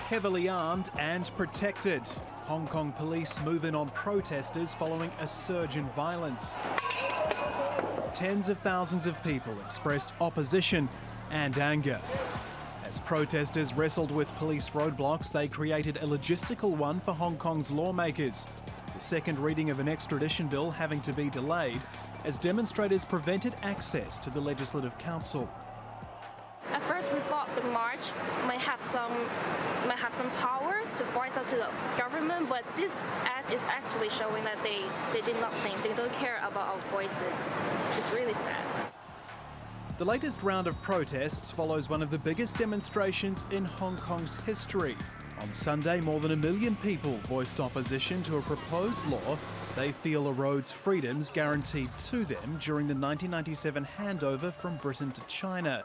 heavily armed and protected. Hong Kong police move in on protesters following a surge in violence. Tens of thousands of people expressed opposition and anger. As protesters wrestled with police roadblocks, they created a logistical one for Hong Kong's lawmakers. The second reading of an extradition bill having to be delayed as demonstrators prevented access to the Legislative Council. At first, we thought the march might have some power to voice out to the government, but this act is actually showing that they did nothing. They don't care about our voices. It's really sad. The latest round of protests follows one of the biggest demonstrations in Hong Kong's history. On Sunday, more than 1 million people voiced opposition to a proposed law they feel erodes freedoms guaranteed to them during the 1997 handover from Britain to China.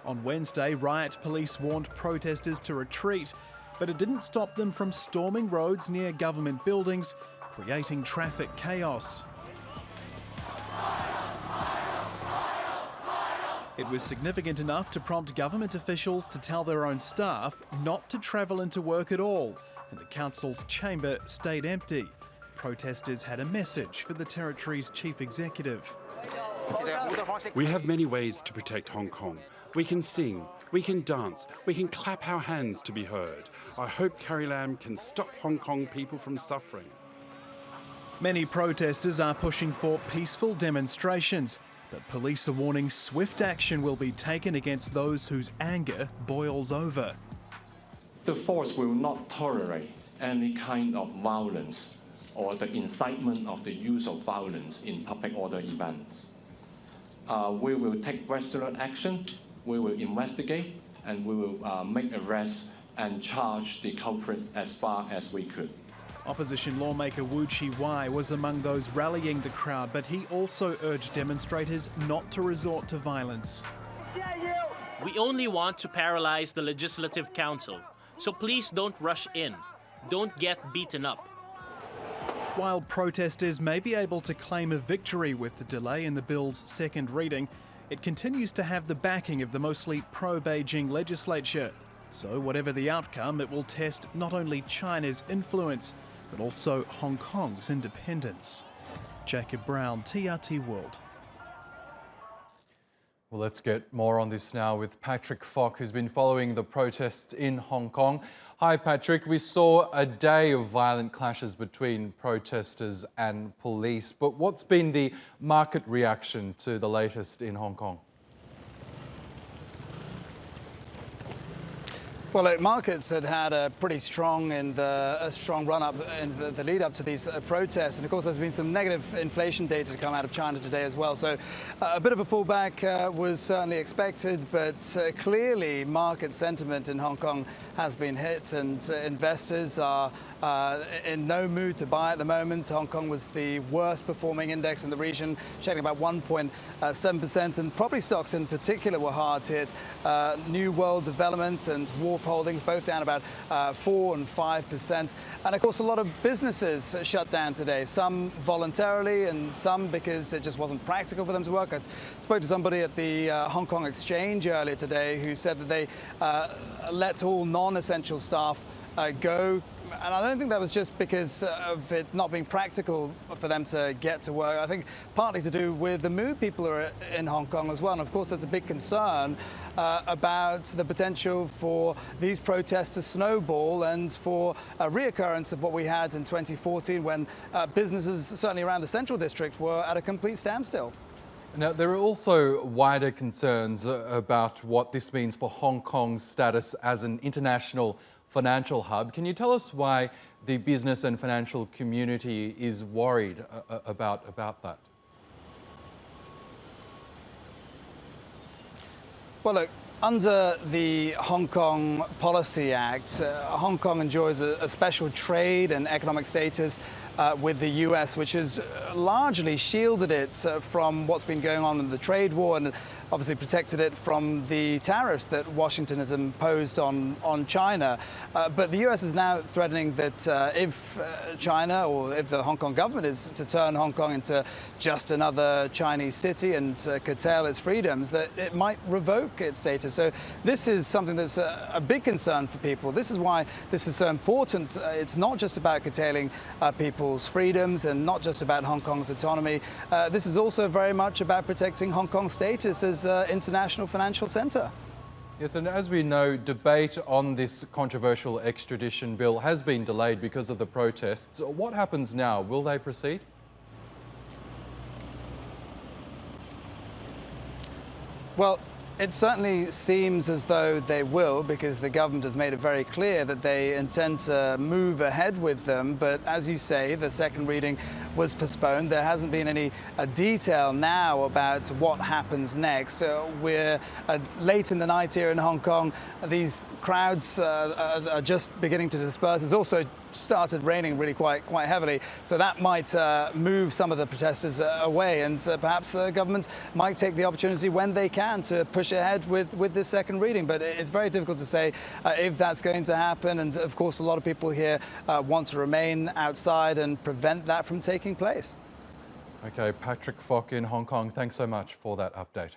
On Wednesday, riot police warned protesters to retreat, but it didn't stop them from storming roads near government buildings, creating traffic chaos. It was significant enough to prompt government officials to tell their own staff not to travel into work at all, and the council's chamber stayed empty. Protesters had a message for the territory's chief executive. We have many ways to protect Hong Kong. We can sing, we can dance, we can clap our hands to be heard. I hope Carrie Lam can stop Hong Kong people from suffering. Many protesters are pushing for peaceful demonstrations, but police are warning swift action will be taken against those whose anger boils over. The force will not tolerate any kind of violence or the incitement of the use of violence in public order events. We will take regular action, we will investigate, and we will make arrests and charge the culprit as far as we could. Opposition lawmaker Wu Chi-wai was among those rallying the crowd, but he also urged demonstrators not to resort to violence. We only want to paralyze the Legislative Council, so please don't rush in. Don't get beaten up. While protesters may be able to claim a victory with the delay in the bill's second reading, it continues to have the backing of the mostly pro-Beijing legislature. So whatever the outcome, it will test not only China's influence, but also Hong Kong's independence. Jacob Brown, TRT World. Well, let's get more on this now with Patrick Fok, who's been following the protests in Hong Kong. Hi, Patrick. We saw a day of violent clashes between protesters and police, but what's been the market reaction to the latest in Hong Kong? Well, markets had a pretty strong run-up in the lead-up to these protests. And, of course, there's been some negative inflation data to come out of China today as well. So a bit of a pullback was certainly expected, but clearly market sentiment in Hong Kong has been hit, and investors are in no mood to buy at the moment. Hong Kong was the worst performing index in the region, shedding about 1.7%, and property stocks in particular were hard hit. New World Development and Wharf Holdings both down about 4% and 5%. And of course, a lot of businesses shut down today, some voluntarily and some because it just wasn't practical for them to work. I spoke to somebody at the Hong Kong Exchange earlier today who said that they let all non-essential staff go. And I don't think that was just because of it not being practical for them to get to work. I think partly to do with the mood people are in Hong Kong as well. And of course, there's a big concern about the potential for these protests to snowball and for a reoccurrence of what we had in 2014 when businesses, certainly around the Central District, were at a complete standstill. Now, there are also wider concerns about what this means for Hong Kong's status as an international financial hub. Can you tell us why the business and financial community is worried about that? Well, look, under the Hong Kong Policy Act, Hong Kong enjoys a special trade and economic status with the US, which has largely shielded it from what's been going on in the trade war and obviously protected it from the tariffs that Washington has imposed on China. But the US is now threatening that if China or if the Hong Kong government is to turn Hong Kong into just another Chinese city and curtail its freedoms, that it might revoke its status. So this is something that's a big concern for people. This is why this is so important. It's not just about curtailing people's freedoms and not just about Hong Kong's autonomy. This is also very much about protecting Hong Kong's status as an international financial centre. Yes, and as we know, debate on this controversial extradition bill has been delayed because of the protests. What happens now? Will they proceed? Well, it certainly seems as though they will, because the government has made it very clear that they intend to move ahead with them. But as you say, the second reading was postponed. There hasn't been any detail now about what happens next. We're late in the night here in Hong Kong. These crowds are just beginning to disperse. It's also started raining really quite heavily, so that might move some of the protesters away, and perhaps the government might take the opportunity when they can to push ahead with this second reading. But it's very difficult to say if that's going to happen, and of course a lot of people here want to remain outside and prevent that from taking place. Okay, Patrick Fok in Hong Kong, thanks so much for that update.